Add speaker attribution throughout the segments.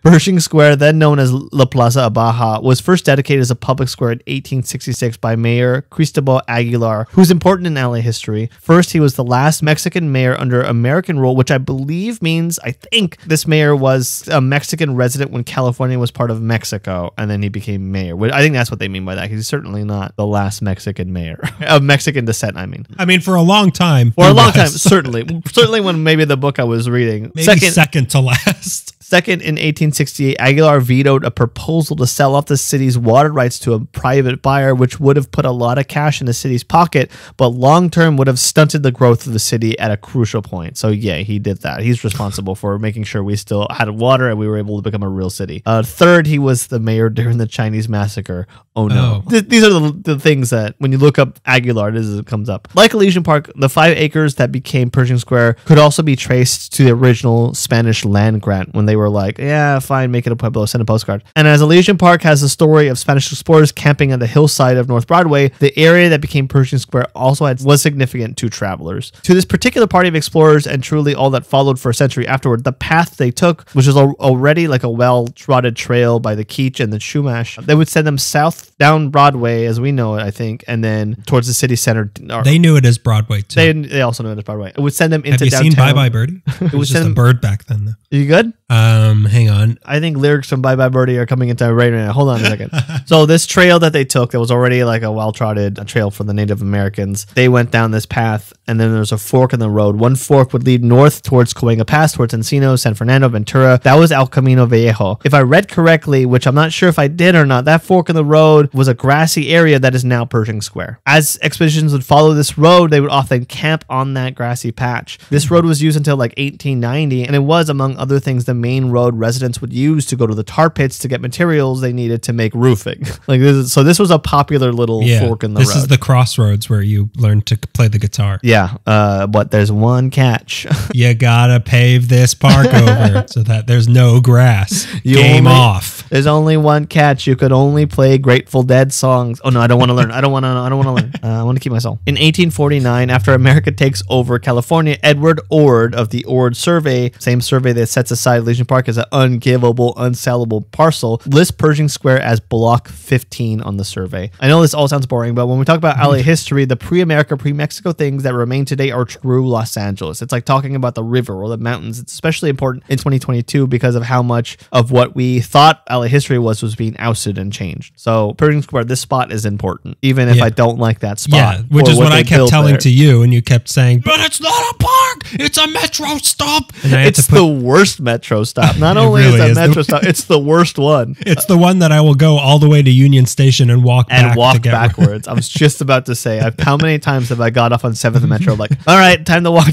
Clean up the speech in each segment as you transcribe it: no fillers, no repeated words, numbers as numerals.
Speaker 1: Pershing Square, then known as La Plaza Abaja, was first dedicated as a public square in 1866 by Mayor Cristobal Aguilar, who's important in LA history. First, he was the last Mexican mayor under American rule, which I believe means, I think this mayor was a Mexican resident when California was part of Mexico, and then he became mayor. I think that's what they mean by that. He's certainly not the last Mexican mayor of Mexican descent, I mean,
Speaker 2: for a long time.
Speaker 1: For a long time, certainly when maybe the book I was reading.
Speaker 2: Maybe second to last.
Speaker 1: Second, in 1868, Aguilar vetoed a proposal to sell off the city's water rights to a private buyer, which would have put a lot of cash in the city's pocket, but long-term would have stunted the growth of the city at a crucial point. So yeah, he did that. He's responsible for making sure we still had water and we were able to become a real city. Third, he was the mayor during the Chinese massacre. Oh no. These are the things that when you look up Aguilar, it comes up. Like Elysian Park, the 5 acres that became Pershing Square could also be traced to the original Spanish land grant when they were like, yeah, fine, make it a pueblo, send a postcard. And as Elysian Park has the story of Spanish explorers camping on the hillside of North Broadway, the area that became Pershing Square also was significant to travelers. To this particular party of explorers, and truly all that followed for a century afterward, the path they took, which was already like a well-trodden trail by the Keech and the Chumash, they would send them south down Broadway, as we know it, I think, and then towards the city center.
Speaker 2: They knew it as Broadway, too.
Speaker 1: They also knew it as Broadway. It would send them into downtown.
Speaker 2: Have you seen Bye Bye Birdie? It was just a bird back then, though.
Speaker 1: Are you good?
Speaker 2: Hang on.
Speaker 1: I think lyrics from Bye Bye Birdie are coming into right now. Hold on a second. So this trail that they took, that was already like a well-trodden trail for the Native Americans, they went down this path, and then there's a fork in the road. One fork would lead north towards Cahuenga Pass, towards Encino, San Fernando, Ventura. That was El Camino Viejo. If I read correctly, which I'm not sure if I did or not, that fork in the road was a grassy area that is now Pershing Square. As expeditions would follow this road, they would often camp on that grassy patch. This road was used until like 1890, and it was, among other things, the main road residents would use to go to the tar pits to get materials they needed to make roofing. So this was a popular little fork in the road.
Speaker 2: This is the crossroads where you learn to play the guitar.
Speaker 1: Yeah, but there's one catch.
Speaker 2: You gotta pave this park over so that there's no grass. Game off.
Speaker 1: There's only one catch. You could only play Grateful Dead songs. Oh no, I don't want to learn. I don't want to learn. I want to keep my soul. In 1849, after America takes over California, Edward Ord of the Ord Survey, same survey that sets aside Elysian Park as an ungivable, unsellable parcel, lists Pershing Square as Block 15 on the survey. I know this all sounds boring, but when we talk about LA history, the pre-America, pre-Mexico things that remain today are true Los Angeles. It's like talking about the river or the mountains. It's especially important in 2022 because of how much of what we thought LA history was being ousted and changed. So Pershing Square, this spot is important, even if I don't like that spot.
Speaker 2: Yeah, which is what I kept telling to you, and you kept saying, but it's not a park, it's a metro stop.
Speaker 1: It's the worst metro stop. Not only is it a metro stop, it's the worst one.
Speaker 2: It's the one that I will go all the way to Union Station and walk
Speaker 1: backwards. I was just about to say, how many times have I got off on 7th Metro like, all right, time to walk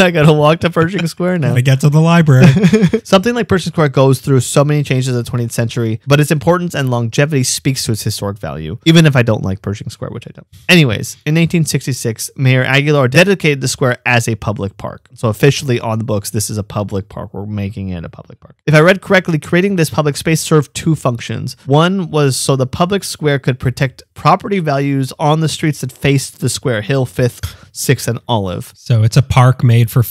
Speaker 1: I gotta walk to Pershing Square now.
Speaker 2: I get to the library.
Speaker 1: Something like Pershing Square goes through so many changes in the 20th century, but its importance and longevity speaks to its historic value, even if I don't like Pershing Square, which I don't. Anyways, in 1866, Mayor Aguilar dedicated the square as a public park. So officially on the books, this is a public park. We're making it a public park. If I read correctly, creating this public space served 2 functions. One was so the public square could protect property values on the streets that faced the square, Hill, 5th, 6th, and Olive.
Speaker 2: So it's a park made for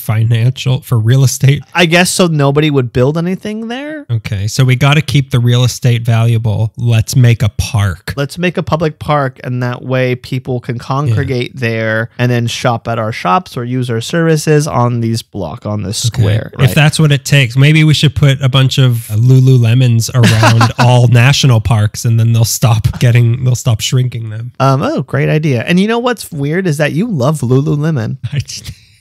Speaker 2: real estate?
Speaker 1: I guess so nobody would build anything there.
Speaker 2: Okay, so we got to keep the real estate valuable. Let's make a park.
Speaker 1: Let's make a public park, and that way people can congregate there and then shop at our shops or use our services on this square.
Speaker 2: Right? If that's what it takes, maybe we should put a bunch of Lululemons around all national parks, and then they'll stop shrinking them.
Speaker 1: Great idea. And you know what's weird is that you love Lululemon.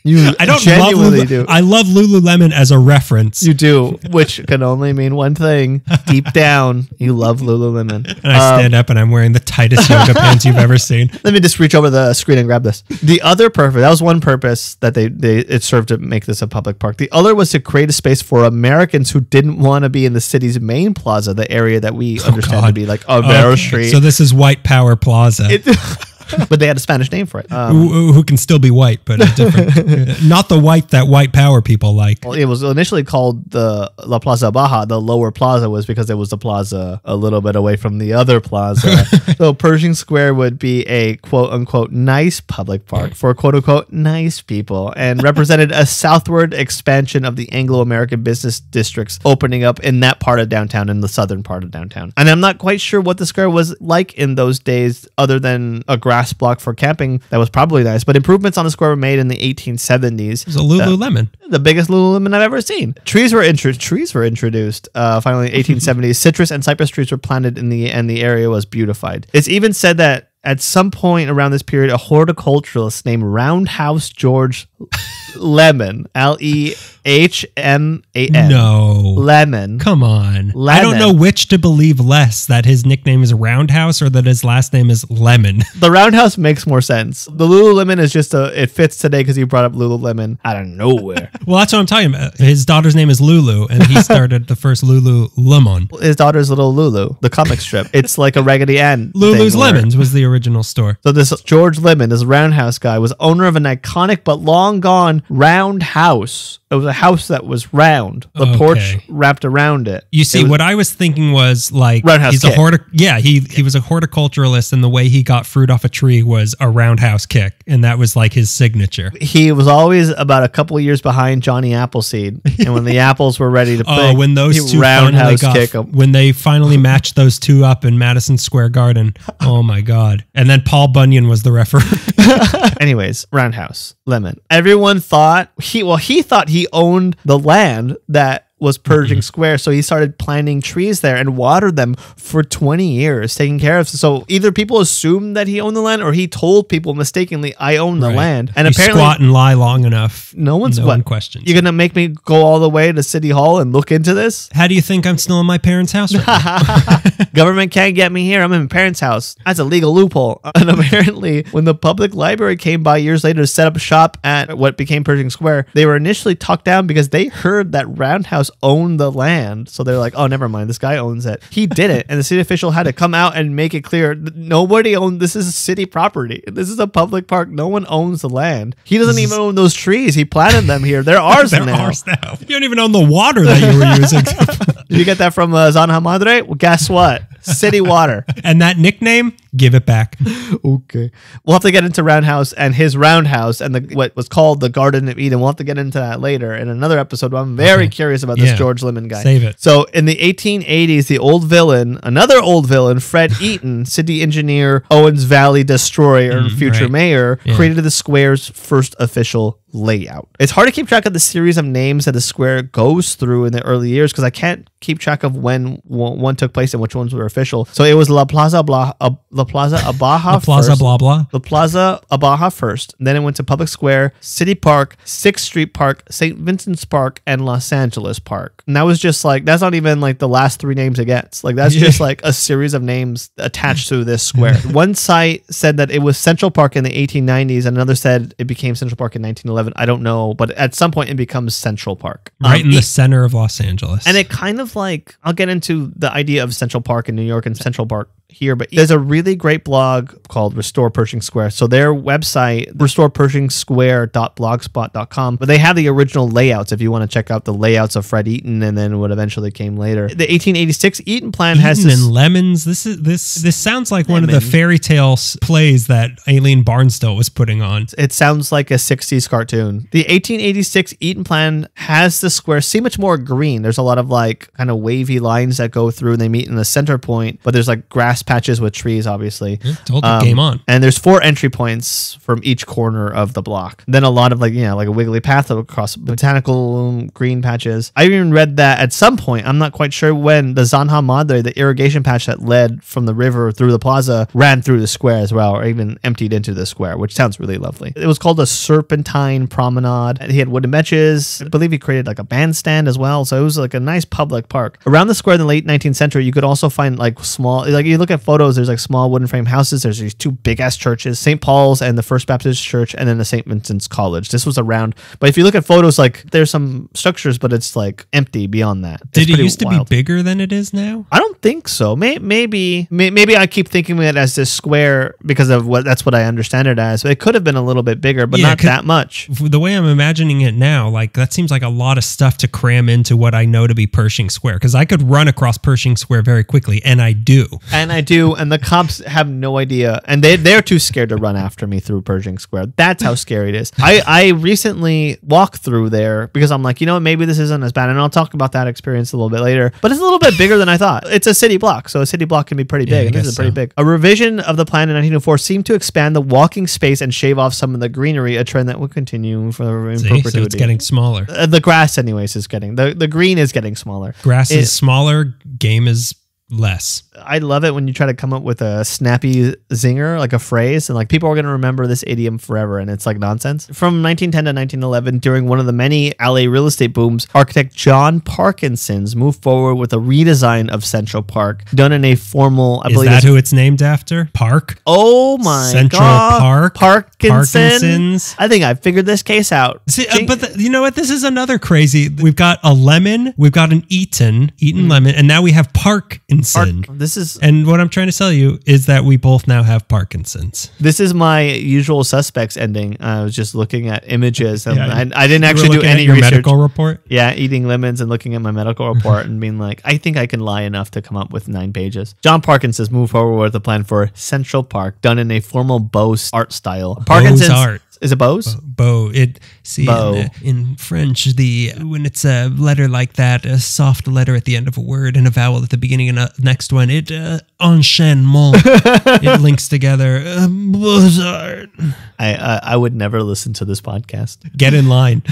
Speaker 2: I don't genuinely do. I love Lululemon as a reference.
Speaker 1: You do, which can only mean one thing. Deep down, you love Lululemon.
Speaker 2: And I stand up and I'm wearing the tightest yoga pants you've ever seen.
Speaker 1: Let me just reach over the screen and grab this. The other purpose, that was one purpose that it served to make this a public park. The other was to create a space for Americans who didn't want to be in the city's main plaza, the area that we understand to be like Avera Street.
Speaker 2: So this is White Power Plaza.
Speaker 1: but they had a Spanish name for it.
Speaker 2: Who can still be white, but different. Not the white that white power people like.
Speaker 1: Well, it was initially called the La Plaza Baja. The lower plaza was because it was the plaza a little bit away from the other plaza. So Pershing Square would be a quote unquote nice public park for quote unquote nice people, and represented a southward expansion of the Anglo-American business districts opening up in that part of downtown, in the southern part of downtown. And I'm not quite sure what the square was like in those days, other than a grass block for camping that was probably nice, but improvements on the square were made in the 1870s.
Speaker 2: It was a Lululemon.
Speaker 1: The biggest Lululemon I've ever seen. Trees were introduced. Finally, in the 1870s, citrus and cypress trees were planted in the area was beautified. It's even said that at some point around this period, a horticulturalist named Roundhouse George Lemon, Lehman.
Speaker 2: No.
Speaker 1: Lemon.
Speaker 2: Come on.
Speaker 1: Lemon.
Speaker 2: I don't know which to believe less, that his nickname is Roundhouse or that his last name is Lemon.
Speaker 1: The Roundhouse makes more sense. The Lululemon is just it fits today because you brought up Lululemon out of nowhere.
Speaker 2: Well, that's what I'm talking about. His daughter's name is Lulu, and he started the first Lululemon.
Speaker 1: His daughter's little Lulu, the comic strip. It's like a Raggedy Ann.
Speaker 2: Lulu's Lemons was the original store.
Speaker 1: So this George Lemon, this Roundhouse guy, was owner of an iconic but long gone round house. It was a house that was round. The porch wrapped around it.
Speaker 2: You see, what I was thinking was like
Speaker 1: roundhouse
Speaker 2: he's
Speaker 1: kick.
Speaker 2: He was a horticulturalist, and the way he got fruit off a tree was a roundhouse kick, and that was like his signature.
Speaker 1: He was always about a couple of years behind Johnny Appleseed, and when the apples were ready to pick,
Speaker 2: when those two when they finally matched those two up in Madison Square Garden, oh my God! And then Paul Bunyan was the referee.
Speaker 1: Anyways, Roundhouse Lemon. Everyone thought he thought he owned the land that was Pershing Square, so he started planting trees there and watered them for 20 years, taking care of. So either people assumed that he owned the land, or he told people mistakenly, "I own the land." And apparently,
Speaker 2: squat and lie long enough.
Speaker 1: No one
Speaker 2: questions.
Speaker 1: You're gonna make me go all the way to City Hall and look into this?
Speaker 2: How do you think I'm still in my parents' house right now?
Speaker 1: Government can't get me here. I'm in my parents' house. That's a legal loophole. And apparently, when the public library came by years later to set up shop at what became Pershing Square, they were initially talked down because they heard that Roundhouse owned the land. So they're like, oh, never mind. This guy owns it. He did it. And the city official had to come out and make it clear nobody owned this. Is city property. This is a public park. No one owns the land. He doesn't even own those trees. He planted them here. They're ours now. You
Speaker 2: don't even own the water that you were using.
Speaker 1: Did you get that from Zanja Madre? Well, guess what? City water.
Speaker 2: And that nickname, give it back.
Speaker 1: Okay. We'll have to get into Roundhouse and his roundhouse and what was called the Garden of Eden. We'll have to get into that later in another episode. But I'm very curious about this George Lemon guy.
Speaker 2: Save it.
Speaker 1: So in the 1880s, the old villain, another old villain, Fred Eaton, city engineer, Owens Valley destroyer, and future mayor, created the square's first official layout. It's hard to keep track of the series of names that the square goes through in the early years because I can't keep track of when one took place and which ones were official. So it was La Plaza Abaja
Speaker 2: blah.
Speaker 1: La Plaza Abaja first. Then it went to Public Square, City Park, 6th Street Park, St. Vincent's Park, and Los Angeles Park. And that was just like, that's not even like the last three names it gets. Like that's just like a series of names attached to this square. One site said that it was Central Park in the 1890s. And another said it became Central Park in 1911. I don't know, but at some point it becomes Central Park.
Speaker 2: Right in the center of Los Angeles.
Speaker 1: And it kind of like, I'll get into the idea of Central Park in New York and Central Park here, but there's a really great blog called Restore Pershing Square. So their website, restorepershingsquare.blogspot.com, but they have the original layouts if you want to check out the layouts of Fred Eaton and then what eventually came later. The 1886 Eaton Plan has this...
Speaker 2: and lemons. This sounds like one of the fairy tale plays that Aileen Barnsdale was putting on.
Speaker 1: It sounds like a 60s cartoon. The 1886 Eaton Plan has the square see much more green. There's a lot of like kind of wavy lines that go through and they meet in the center point, but there's like grass patches with trees, obviously.
Speaker 2: Told you, game on.
Speaker 1: And there's 4 entry points from each corner of the block. Then a lot of like, like a wiggly path across botanical green patches. I even read that at some point, I'm not quite sure when, the Zanja Madre, the irrigation patch that led from the river through the plaza, ran through the square as well, or even emptied into the square, which sounds really lovely. It was called a Serpentine Promenade. He had wooden benches. I believe he created like a bandstand as well. So it was like a nice public park. Around the square in the late 19th century, you could also find like small, like you look look at photos, there's like small wooden frame houses. There's these two big ass churches, St. Paul's and the First Baptist Church, and then the St. Vincent's College. This was around, but if you look at photos, like there's some structures, but it's like empty beyond that.
Speaker 2: Did it used to be bigger than it is now?
Speaker 1: I don't think so. Maybe I keep thinking of it as this square because of that's what I understand it as. It could have been a little bit bigger, but not that much.
Speaker 2: The way I'm imagining it now, like that seems like a lot of stuff to cram into what I know to be Pershing Square, because I could run across Pershing Square very quickly, and I do. And
Speaker 1: the cops have no idea, and they're too scared to run after me through Pershing Square. That's how scary it is. I recently walked through there because I'm like, maybe this isn't as bad, and I'll talk about that experience a little bit later, but it's a little bit bigger than I thought. It's a city block, so a city block can be pretty big, and this is pretty big. A revision of the plan in 1904 seemed to expand the walking space and shave off some of the greenery, a trend that will continue for perpetuity.
Speaker 2: So it's getting smaller.
Speaker 1: The grass, anyways, is getting the green is getting smaller.
Speaker 2: Grass is smaller. Game is less.
Speaker 1: I love it when you try to come up with a snappy zinger, like a phrase, and like people are going to remember this idiom forever, and it's like nonsense. From 1910 to 1911, during one of the many LA real estate booms, architect John Parkinson's moved forward with a redesign of Central Park, done in a formal, I believe.
Speaker 2: Is that who it's named after? Park?
Speaker 1: Oh my
Speaker 2: Central
Speaker 1: God.
Speaker 2: Park?
Speaker 1: Parkinson's. I think I figured this case out.
Speaker 2: See, but you know what? This is another crazy. We've got a lemon, we've got an Eaton lemon, and now we have Parkinson. And what I'm trying to tell you is that we both now have Parkinson's.
Speaker 1: This is my Usual Suspects ending. I was just looking at images, and I didn't actually do any
Speaker 2: research.
Speaker 1: Medical
Speaker 2: report?
Speaker 1: Yeah, eating lemons and looking at my medical report and being like, I think I can lie enough to come up with 9 pages. John Parkinson's moved forward with a plan for Central Park, done in a formal Beaux art style. Parkinson's
Speaker 2: art.
Speaker 1: Is it Beaux?
Speaker 2: Beaux. In French, when it's a letter like that, a soft letter at the end of a word and a vowel at the beginning and a next one, it enchaînement. It links together. Beaux-art.
Speaker 1: I would never listen to this podcast.
Speaker 2: Get in line.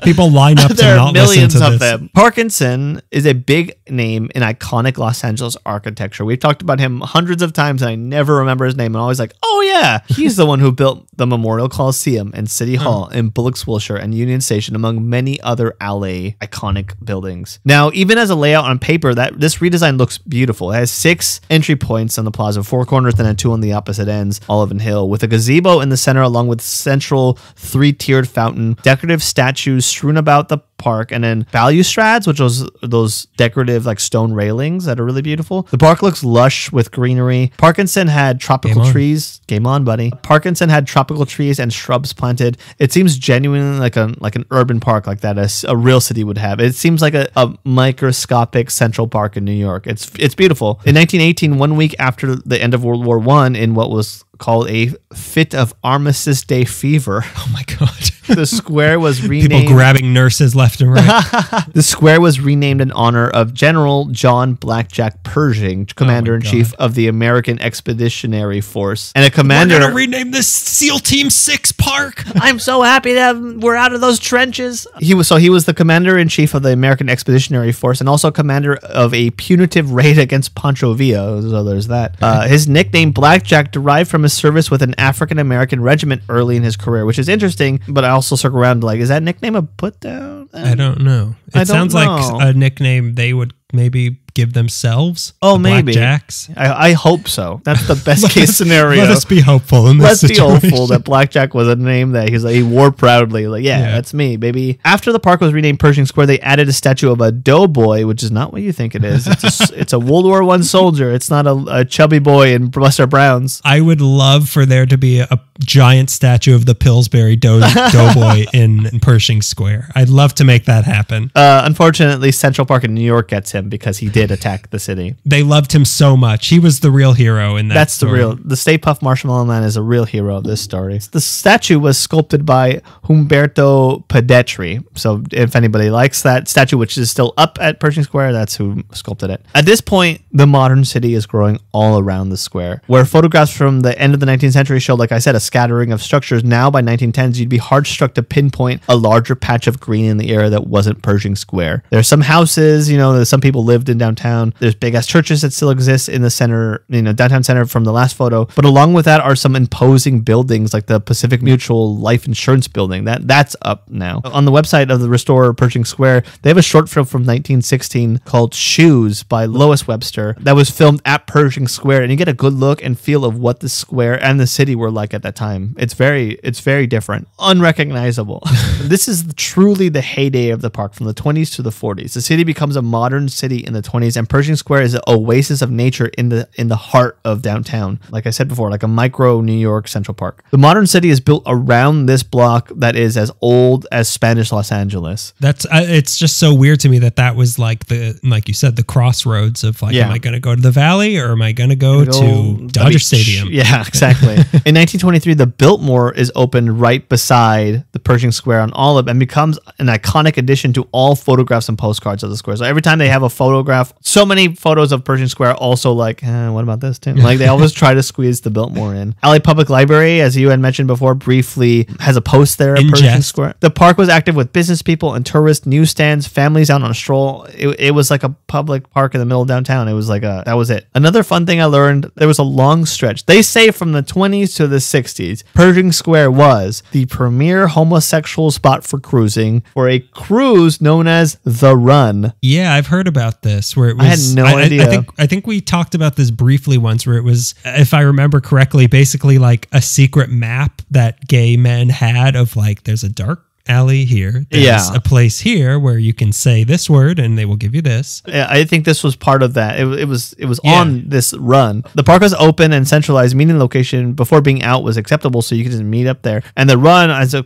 Speaker 2: People line up to not listen to this. There are millions of them.
Speaker 1: Parkinson is a big name in iconic Los Angeles architecture. We've talked about him hundreds of times, and I never remember his name. I'm always like, oh yeah, he's the one who built the Memorial Coliseum and City Hall and Bullock's Wilshire and Union Station, among many other LA iconic buildings. Now, even as a layout on paper, this redesign looks beautiful. It has 6 entry points on the plaza, 4 corners, and then 2 on the opposite ends, Olive Hill, with a gazebo in the center, along with central 3-tiered fountain, decorative statues strewn about the park, and then balustrades, which was those decorative like stone railings that are really beautiful. The park looks lush with greenery. Parkinson had tropical trees. Game on, buddy. Parkinson had tropical trees and shrubs planted. It seems genuinely like an urban park like that a real city would have. It seems like a microscopic Central Park in New York. It's beautiful. In 1918, 1 week after the end of World War I, in what was called a fit of Armistice Day fever.
Speaker 2: Oh my God.
Speaker 1: The square was renamed.
Speaker 2: People grabbing nurses left and right.
Speaker 1: The square was renamed in honor of General John Blackjack Pershing, Commander-in-Chief of the American Expeditionary Force. And a commander...
Speaker 2: We're going to rename this SEAL Team 6 Park.
Speaker 1: I'm so happy that we're out of those trenches. He was the Commander-in-Chief of the American Expeditionary Force and also commander of a punitive raid against Pancho Villa. So there's that. His nickname Blackjack derived from his service with an African-American regiment early in his career, which is interesting, but I also circle around to like, is that nickname a put down?
Speaker 2: I don't know. It sounds like a nickname they would maybe give themselves.
Speaker 1: Oh, maybe.
Speaker 2: Blackjacks.
Speaker 1: I hope so. That's the best case scenario.
Speaker 2: Let us be hopeful in this situation.
Speaker 1: Let's be hopeful that Blackjack was a name that he wore proudly. Like, yeah, that's me, baby. After the park was renamed Pershing Square, they added a statue of a doughboy, which is not what you think it is. It's a World War I soldier. It's not a chubby boy in Buster Brown's.
Speaker 2: I would love for there to be a giant statue of the Pillsbury doughboy in Pershing Square. I'd love to make that happen.
Speaker 1: Unfortunately, Central Park in New York gets him because he did attack the city.
Speaker 2: They loved him so much. He was the real hero in that story.
Speaker 1: The Stay Puft Marshmallow Man is a real hero of this story. The statue was sculpted by Humberto Pedetri. So if anybody likes that statue, which is still up at Pershing Square, that's who sculpted it. At this point, the modern city is growing all around the square, where photographs from the end of the 19th century showed, like I said, a scattering of structures. Now by 1910s, you'd be hard struck to pinpoint a larger patch of green in the area that wasn't Pershing Square. There are some houses, some people lived in downtown downtown. There's big ass churches that still exist in the center, downtown center from the last photo. But along with that are some imposing buildings like the Pacific Mutual Life Insurance Building. That's up now. On the website of the restorer Pershing Square, they have a short film from 1916 called Shoes by Lois Webster that was filmed at Pershing Square, and you get a good look and feel of what the square and the city were like at that time. It's very different, unrecognizable. This is truly the heyday of the park from the 20s to the 40s. The city becomes a modern city in the 20s, and Pershing Square is an oasis of nature in the heart of downtown. Like I said before, like a micro New York Central Park. The modern city is built around this block that is as old as Spanish Los Angeles.
Speaker 2: That's it's just so weird to me that was like you said, the crossroads of like, am I going to go to the Valley or am I going to go to Dodger Stadium?
Speaker 1: Yeah, exactly. In 1923, the Biltmore is opened right beside the Pershing Square on Olive and becomes an iconic addition to all photographs and postcards of the square. So every time they have a photograph, so many photos of Pershing Square also like, what about this too? Like they always try to squeeze the Biltmore in. LA Public Library, as you had mentioned before, briefly has a post there at Pershing Square. The park was active with business people and tourists, newsstands, families out on a stroll. It was like a public park in the middle of downtown. It was like that was it. Another fun thing I learned, there was a long stretch. They say from the 20s to the 60s, Pershing Square was the premier homosexual spot for cruising for a cruise known as The Run.
Speaker 2: Yeah, I've heard about this. Where it was,
Speaker 1: I had no idea.
Speaker 2: I think we talked about this briefly once, where it was, if I remember correctly, basically like a secret map that gay men had of like, there's a dark alley here. There's a place here where you can say this word and they will give you this.
Speaker 1: Yeah, I think this was part of that. It was on this run. The park was open and centralized meeting location before being out was acceptable, so you could just meet up there. And the run, as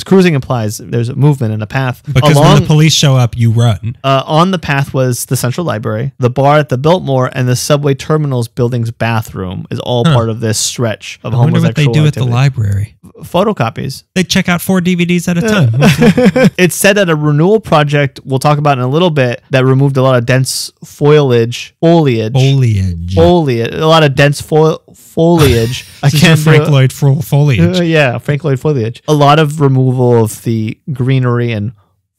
Speaker 1: cruising implies, there's a movement and a path.
Speaker 2: Because when the police show up, you run.
Speaker 1: On the path was the Central Library, the bar at the Biltmore, and the subway terminals building's bathroom is all part of this stretch of homosexual activity.
Speaker 2: I wonder what they do at the library.
Speaker 1: Photocopies.
Speaker 2: They check out 4 DVDs at a time.
Speaker 1: It's said that a renewal project we'll talk about in a little bit that removed a lot of dense foliage. A lot of dense foliage.
Speaker 2: I can't Frank Lloyd foliage.
Speaker 1: Yeah, Frank Lloyd foliage. A lot of removal of the greenery and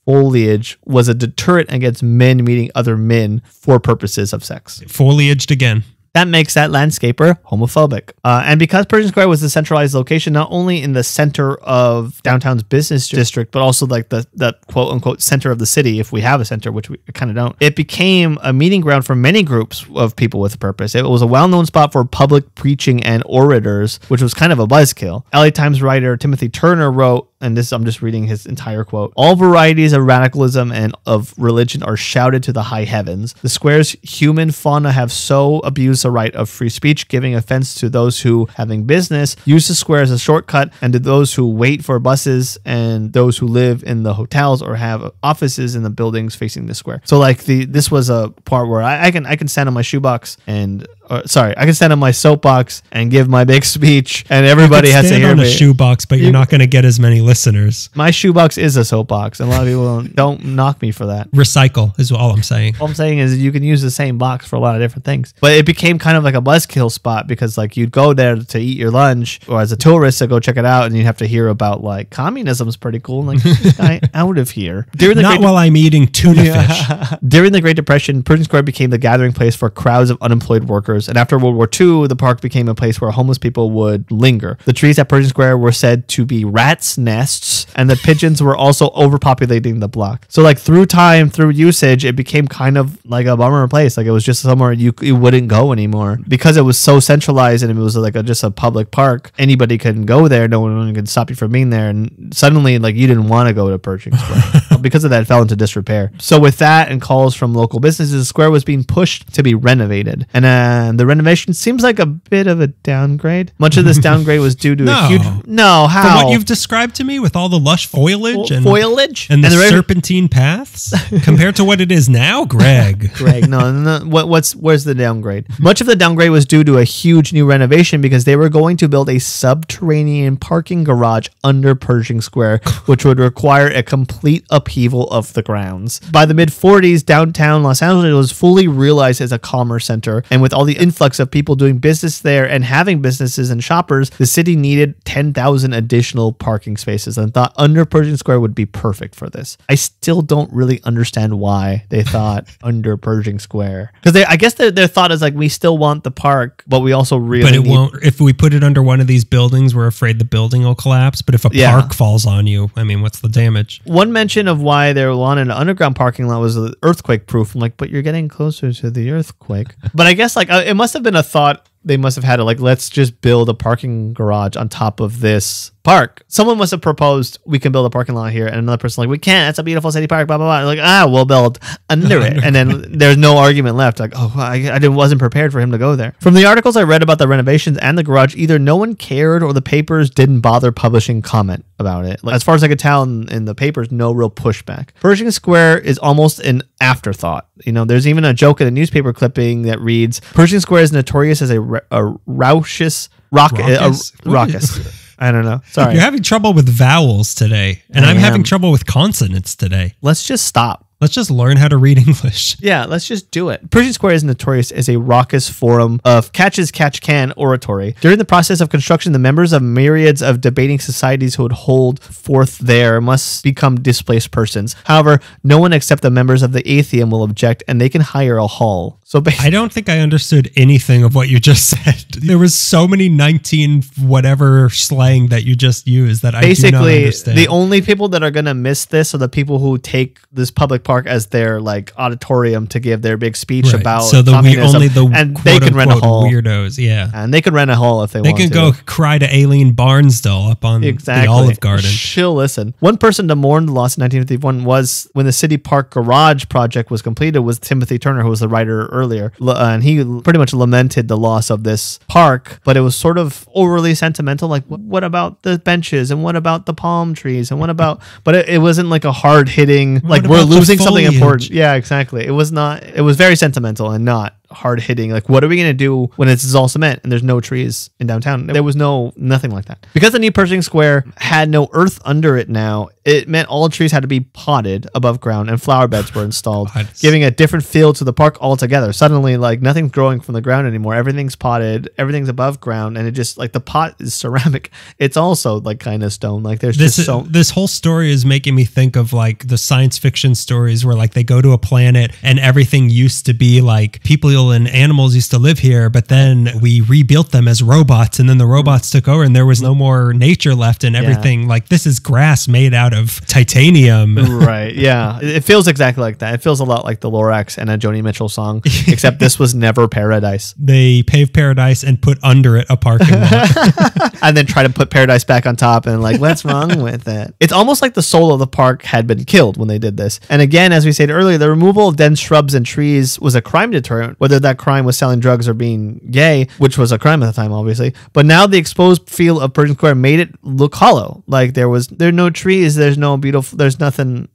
Speaker 1: foliage was a deterrent against men meeting other men for purposes of sex.
Speaker 2: Foliaged again.
Speaker 1: That makes that landscaper homophobic. And because Pershing Square was a centralized location, not only in the center of downtown's business district, but also like the quote unquote center of the city, if we have a center, which we kind of don't, it became a meeting ground for many groups of people with a purpose. It was a well-known spot for public preaching and orators, which was kind of a buzzkill. LA Times writer Timothy Turner wrote, and this I'm just reading his entire quote, "All varieties of radicalism and of religion are shouted to the high heavens. The square's human fauna have so abused the right of free speech, giving offense to those who, having business, use the square as a shortcut, and to those who wait for buses and those who live in the hotels or have offices in the buildings facing the square." So like this was a part where I can stand on my shoebox and I can stand on my soapbox and give my big speech, and everybody has to hear me.
Speaker 2: You can stand on a shoebox, but you're not going to get as many listeners.
Speaker 1: My shoebox is a soapbox, and a lot of people don't knock me for that.
Speaker 2: Recycle is all I'm saying.
Speaker 1: All I'm saying is you can use the same box for a lot of different things. But it became kind of like a buzzkill spot because like you'd go there to eat your lunch, or as a tourist to go check it out, and you'd have to hear about like communism's pretty cool. And like, get this guy out of here.
Speaker 2: While I'm eating tuna fish.
Speaker 1: During the Great Depression, Pershing Square became the gathering place for crowds of unemployed workers. And after World War II, the park became a place where homeless people would linger. The trees at Pershing Square were said to be rats' nests, and the pigeons were also overpopulating the block. So like through time, through usage, it became kind of like a bummer place. Like it was just somewhere you wouldn't go anymore because it was so centralized and it was like just a public park. Anybody could go there. No one could stop you from being there. And suddenly like you didn't want to go to Pershing Square. Because of that, it fell into disrepair. So with that and calls from local businesses, the square was being pushed to be renovated. And the renovation seems like a bit of a downgrade. Much of this downgrade was due to a huge... No, how?
Speaker 2: From what you've described to me with all the lush foliage and
Speaker 1: the
Speaker 2: serpentine paths compared to what it is now, Greg.
Speaker 1: No. Where's the downgrade? Much of the downgrade was due to a huge new renovation because they were going to build a subterranean parking garage under Pershing Square, which would require a complete upheaval of the grounds. By the mid-40s, downtown Los Angeles was fully realized as a commerce center, and with all the the influx of people doing business there and having businesses and shoppers, the city needed 10,000 additional parking spaces and thought under Pershing Square would be perfect for this. I still don't really understand why they thought under Pershing Square. Because I guess their thought is like, we still want the park, but we also really
Speaker 2: But it won't. If we put it under one of these buildings, we're afraid the building will collapse. But if a park falls on you, I mean, what's the damage?
Speaker 1: One mention of why they wanted an underground parking lot was earthquake proof. I'm like, but you're getting closer to the earthquake. But I guess like it must have been a thought they must have had it like, let's just build a parking garage on top of this park. Someone must have proposed we can build a parking lot here, and another person like, we can't, that's a beautiful city park, blah blah blah. Like, we'll build under it. And then there's no argument left. Like, I wasn't prepared for him to go there. From the articles I read about the renovations and the garage, either no one cared or the papers didn't bother publishing comment about it. Like, as far as I could tell in the papers, no real pushback. Pershing Square is almost an afterthought. There's even a joke in a newspaper clipping that reads, Pershing Square is notorious as a raucous raucous. I don't know. Sorry.
Speaker 2: You're having trouble with vowels today, and I'm having trouble with consonants today.
Speaker 1: Let's just stop.
Speaker 2: Let's just learn how to read English.
Speaker 1: Yeah, let's just do it. Pershing Square is notorious as a raucous forum of catch-as-catch-can oratory. During the process of construction, the members of myriads of debating societies who would hold forth there must become displaced persons. However, no one except the members of the Atheum will object, and they can hire a hall. So
Speaker 2: I don't think I understood anything of what you just said. There was so many 19 whatever slang that you just used that I do not understand.
Speaker 1: The only people that are going to miss this are the people who take this public park as their like auditorium to give their big speech about communism. And they can rent a hall.
Speaker 2: Weirdos, yeah.
Speaker 1: And they can rent a hall if they want to.
Speaker 2: They can go cry to Aileen Barnsdale up on the Olive Garden.
Speaker 1: She'll listen. One person to mourn the loss in 1951 was when the City Park Garage project was completed was Timothy Turner, who was the writer earlier. And he pretty much lamented the loss of this park, but it was sort of overly sentimental. Like, what about the benches? And what about the palm trees? And what about, but it wasn't like a hard hitting, like we're losing something important. Yeah, exactly. It was not, it was very sentimental and not hard hitting. Like, what are we going to do when it's all cement and there's no trees in downtown? There was nothing like that. Because the new Pershing Square had no earth under it now, it meant all trees had to be potted above ground and flower beds were installed, giving a different feel to the park altogether. Suddenly, like, nothing's growing from the ground anymore. Everything's potted, everything's above ground, and it just, like, the pot is ceramic. It's also, like, kind of stone. Like, there's
Speaker 2: this whole story is making me think of, like, the science fiction stories where, like, they go to a planet and everything used to be, like, people and animals used to live here, but then we rebuilt them as robots, and then the robots took over and there was no more nature left, and everything like this is grass made out of titanium.
Speaker 1: Right. Yeah. It feels exactly like that. It feels a lot like the Lorax and a Joni Mitchell song, except this was never paradise.
Speaker 2: They paved paradise and put under it a parking lot.
Speaker 1: And then try to put paradise back on top and like, what's wrong with it? It's almost like the soul of the park had been killed when they did this. And again, as we said earlier, the removal of dense shrubs and trees was a crime detriment, whether that crime was selling drugs or being gay, which was a crime at the time, obviously. But now the exposed field of Pershing Square made it look hollow. Like there are no trees, there's nothing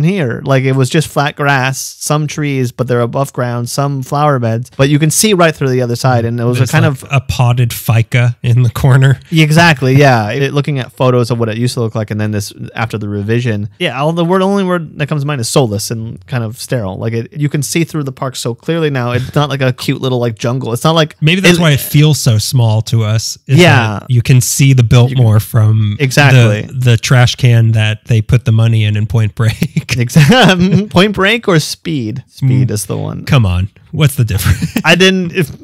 Speaker 1: here. Like it was just flat grass, some trees, but they're above ground, some flower beds, but you can see right through the other side. And it was
Speaker 2: a potted ficus in the corner.
Speaker 1: Exactly. Yeah. Looking at photos of what it used to look like. And then this, after the revision, only word that comes to mind is soulless and kind of sterile. Like you can see through the park so clearly now. It's not like a cute little like jungle. It's not like,
Speaker 2: maybe that's why it feels so small to us. Yeah. You can see the Biltmore from the trash can that they put the money in Point Break.
Speaker 1: Exactly. Point Break or Speed? Speed is the one.
Speaker 2: Come on. What's the difference?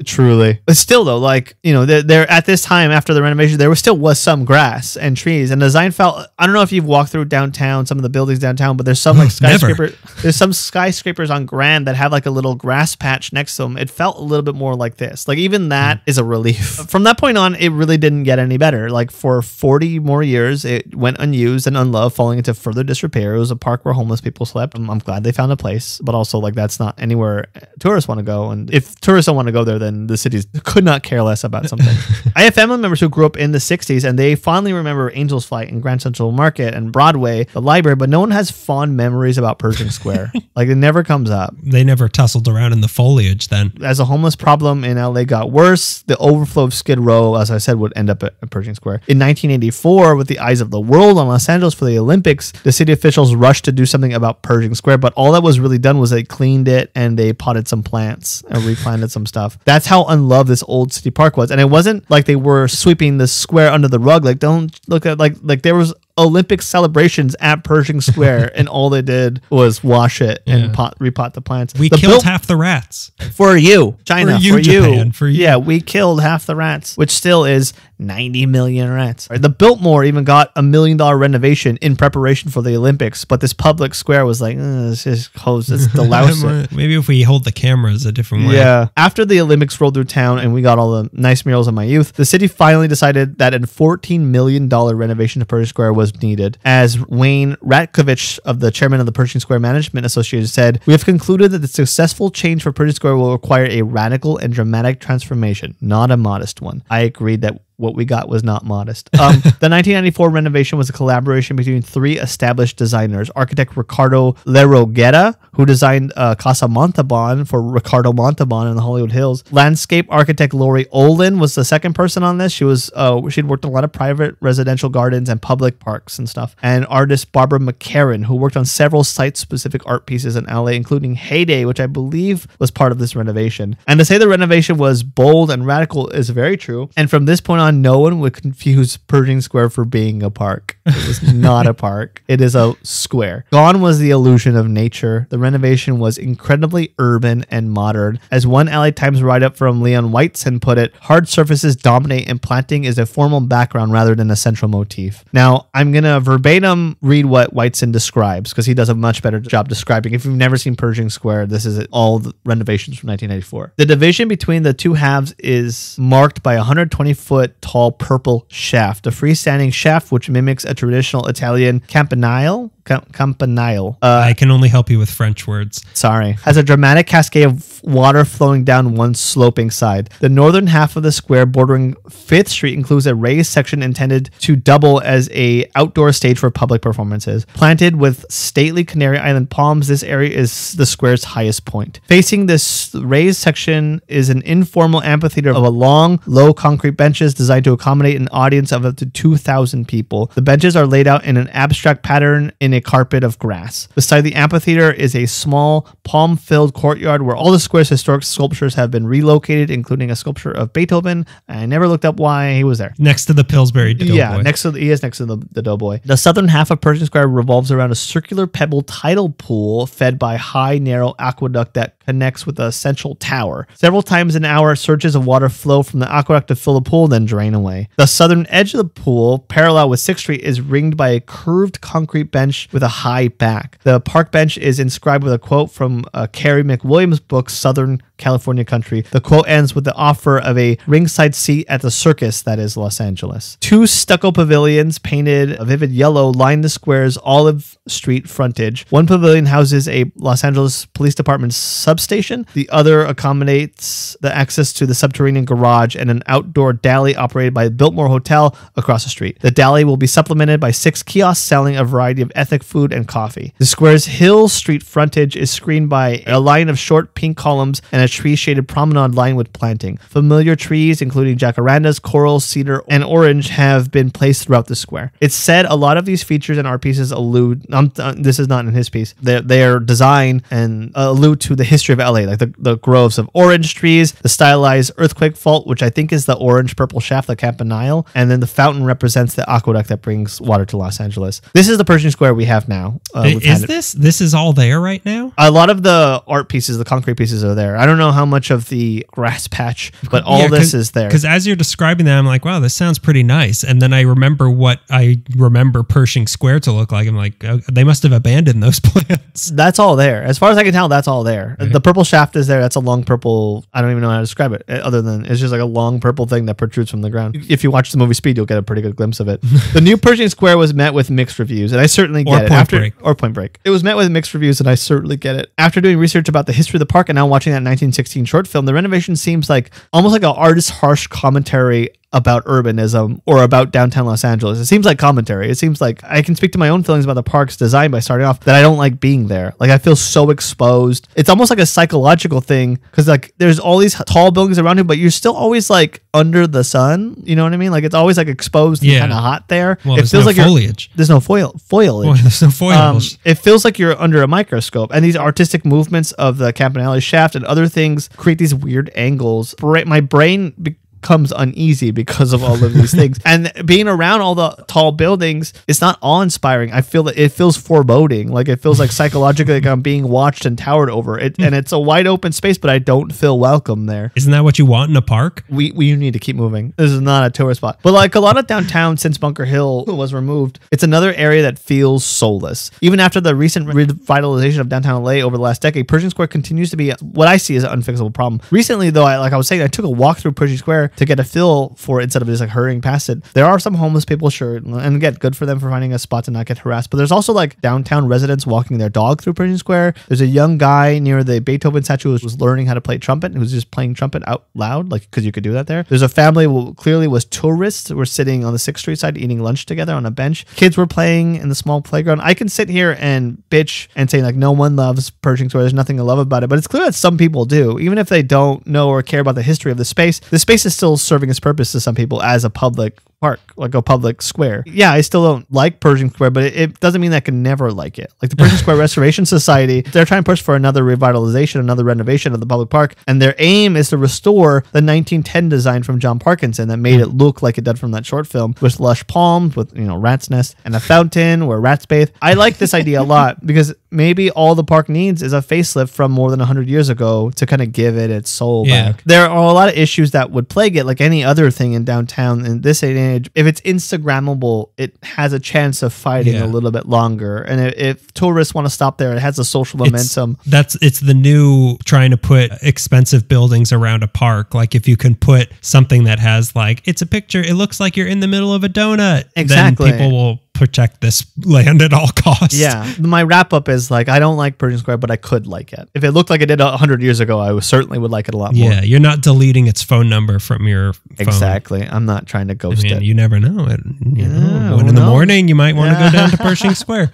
Speaker 1: Truly. But still though, like, there at this time after the renovation, there was some grass and trees, and the design felt, I don't know if you've walked through downtown, some of the buildings downtown, but there's some like there's some skyscrapers on Grand that have like a little grass patch next to them. It felt a little bit more like this. Like even that is a relief. From that point on, it really didn't get any better. Like for 40 more years, it went unused and unloved, falling into further disrepair. It was a park where homeless people slept. I'm glad they found a place, but also like that's not anywhere tourists want to go, and if tourists don't want to go there, then the cities could not care less about something. I have family members who grew up in the 60s, and they fondly remember Angel's Flight and Grand Central Market and Broadway, the library, but no one has fond memories about Pershing Square. Like it never comes up.
Speaker 2: They never tussled around in the foliage then.
Speaker 1: As a homeless problem in LA got worse, the overflow of Skid Row, as I said, would end up at Pershing Square. In 1984, with the eyes of the world on Los Angeles for the Olympics, the city officials rushed to do something about Pershing Square, but all that was really done was they cleaned it and they potted some plants and replanted some stuff. That's how unloved this old city park was. And it wasn't like they were sweeping the square under the rug. Like, don't look at like there was Olympic celebrations at Pershing Square, and all they did was wash it and repot the plants.
Speaker 2: We killed half the rats.
Speaker 1: For you, China. For you,
Speaker 2: Japan. For you.
Speaker 1: Yeah, we killed half the rats, which still is 90 million rats. The Biltmore even got $1 million renovation in preparation for the Olympics, but this public square was like, let's just close this, delouse it.
Speaker 2: Maybe if we hold the cameras a different way.
Speaker 1: Yeah. After the Olympics rolled through town and we got all the nice murals of my youth, the city finally decided that a $14 million renovation to Pershing Square was needed. As Wayne Ratkovich, the chairman of the Pershing Square Management Association, said, "We have concluded that the successful change for Pershing Square will require a radical and dramatic transformation, not a modest one." I agreed that what we got was not modest. The 1994 renovation was a collaboration between three established designers: architect Ricardo Lerogetta, who designed Casa Montalban for Ricardo Montalban in the Hollywood Hills. Landscape architect Lori Olin was the second person on this. She'd worked on a lot of private residential gardens and public parks and stuff. And artist Barbara McCarran, who worked on several site-specific art pieces in LA, including Heyday, which I believe was part of this renovation. And to say the renovation was bold and radical is very true. And from this point on, no one would confuse Pershing Square for being a park. It was not a park. It is a square. Gone was the illusion of nature. The renovation was incredibly urban and modern. As one LA Times write-up from Leon Whiteson put it, hard surfaces dominate and planting is a formal background rather than a central motif. Now, I'm going to verbatim read what Whiteson describes because he does a much better job describing. If you've never seen Pershing Square, this is all the renovations from 1994. The division between the two halves is marked by a 120-foot tall purple shaft, a freestanding shaft which mimics a traditional Italian campanile.
Speaker 2: I can only help you with French words.
Speaker 1: Sorry. Has a dramatic cascade of water flowing down one sloping side. The northern half of the square bordering 5th Street includes a raised section intended to double as a outdoor stage for public performances. Planted with stately Canary Island palms, this area is the square's highest point. Facing this raised section is an informal amphitheater of a long, low concrete benches designed to accommodate an audience of up to 2,000 people. The benches are laid out in an abstract pattern in a carpet of grass. Beside the amphitheater is a small palm-filled courtyard where all the square's historic sculptures have been relocated, including a sculpture of Beethoven. I never looked up why he was there.
Speaker 2: Next to the Pillsbury Doughboy.
Speaker 1: Yeah, he is next to the Doughboy. The southern half of Pershing Square revolves around a circular pebble tidal pool fed by high, narrow aqueduct that connects with a central tower. Several times an hour, surges of water flow from the aqueduct to fill the pool, then drain away. The southern edge of the pool, parallel with 6th Street, is ringed by a curved concrete bench with a high back. The park bench is inscribed with a quote from Carrie McWilliams' book, Southern California Country. The quote ends with the offer of a ringside seat at the circus that is Los Angeles. 2 stucco pavilions painted a vivid yellow line the square's Olive Street frontage. One pavilion houses a Los Angeles Police Department substation. The other accommodates the access to the subterranean garage and an outdoor deli operated by the Biltmore Hotel across the street. The deli will be supplemented by 6 kiosks selling a variety of ethnic food and coffee. The square's Hill Street frontage is screened by a line of short pink columns and a tree-shaded promenade lined with planting. Familiar trees, including jacarandas, coral, cedar, and orange, have been placed throughout the square. It's said a lot of these features and art pieces allude, this is not in his piece, their design and allude to the history of LA, like the groves of orange trees, the stylized earthquake fault, which I think is the orange-purple shaft, the Campanile, and then the fountain represents the aqueduct that brings water to Los Angeles. This is the Pershing Square we have now.
Speaker 2: This is all there right now?
Speaker 1: A lot of the art pieces, the concrete pieces are there. I don't know how much of the grass patch, but all this is there.
Speaker 2: Because as you're describing that, I'm like, wow, this sounds pretty nice. And then I remember what I remember Pershing Square to look like. I'm like, oh, they must have abandoned those plans.
Speaker 1: That's all there. As far as I can tell, that's all there. Okay. The purple shaft is there. That's a long purple, I don't even know how to describe it, other than it's just like a long purple thing that protrudes from the ground. If you watch the movie Speed, you'll get a pretty good glimpse of it. The new Pershing Square was met with mixed reviews, and I certainly get it. Or Point Break. It was met with mixed reviews, and I certainly get it. After doing research about the history of the park and now watching that 1916 short film, the renovation seems like almost like an artist's harsh commentary about urbanism or about downtown Los Angeles. It seems like commentary. It seems like I can speak to my own feelings about the park's design by starting off that I don't like being there. Like I feel so exposed. It's almost like a psychological thing because like there's all these tall buildings around you, but you're still always like under the sun. You know what I mean? Like it's always like exposed and kind of hot there.
Speaker 2: Well,
Speaker 1: it feels
Speaker 2: no
Speaker 1: like
Speaker 2: foliage.
Speaker 1: There's no foliage.
Speaker 2: Well, there's no foliage.
Speaker 1: It feels like you're under a microscope, and these artistic movements of the Campanelli shaft and other things create these weird angles. My brain becomes uneasy because of all of these things. And being around all the tall buildings, it's not awe-inspiring. I feel that it feels foreboding. Like it feels like psychologically like I'm being watched and towered over. And it's a wide open space, but I don't feel welcome there.
Speaker 2: Isn't that what you want in a park?
Speaker 1: We need to keep moving. This is not a tourist spot. But like a lot of downtown since Bunker Hill was removed, it's another area that feels soulless. Even after the recent revitalization of downtown LA over the last decade, Pershing Square continues to be what I see as an unfixable problem. Recently, though, I was saying, I took a walk through Pershing Square to get a feel for it instead of just like hurrying past it. There are some homeless people, sure, and again, good for them for finding a spot to not get harassed. But there's also like downtown residents walking their dog through Pershing Square. There's a young guy near the Beethoven statue who was learning how to play trumpet, who's just playing trumpet out loud, like because you could do that there. There's a family who clearly was tourists who were sitting on the 6th Street side eating lunch together on a bench. Kids were playing in the small playground. I can sit here and bitch and say like no one loves Pershing Square. There's nothing to love about it, but it's clear that some people do, even if they don't know or care about the history of the space. The space is still serving its purpose to some people as a public park, like a public square. Yeah, I still don't like Pershing Square, but it doesn't mean that I can never like it. Like the Pershing Square Restoration Society, they're trying to push for another revitalization, another renovation of the public park, and their aim is to restore the 1910 design from John Parkinson that made it look like it did from that short film, with lush palms, with rat's nest, and a fountain where rats bathe. I like this idea a lot because maybe all the park needs is a facelift from more than 100 years ago to kind of give it its soul back. There are a lot of issues that would plague it, like any other thing in downtown in this age. If it's Instagrammable, it has a chance of fighting a little bit longer. And if tourists want to stop there, it has a social momentum.
Speaker 2: It's the new trying to put expensive buildings around a park. Like if you can put something that has like, it's a picture, it looks like you're in the middle of a donut.
Speaker 1: Exactly.
Speaker 2: Then people will protect this land at all costs.
Speaker 1: Yeah. My wrap up is like, I don't like Pershing Square, but I could like it. If it looked like it did 100 years ago, I certainly would like it a lot more.
Speaker 2: Yeah. You're not deleting its phone number from your phone.
Speaker 1: Exactly. I'm not trying to ghost it.
Speaker 2: You never know. One in the morning, you might want to go down to Pershing Square.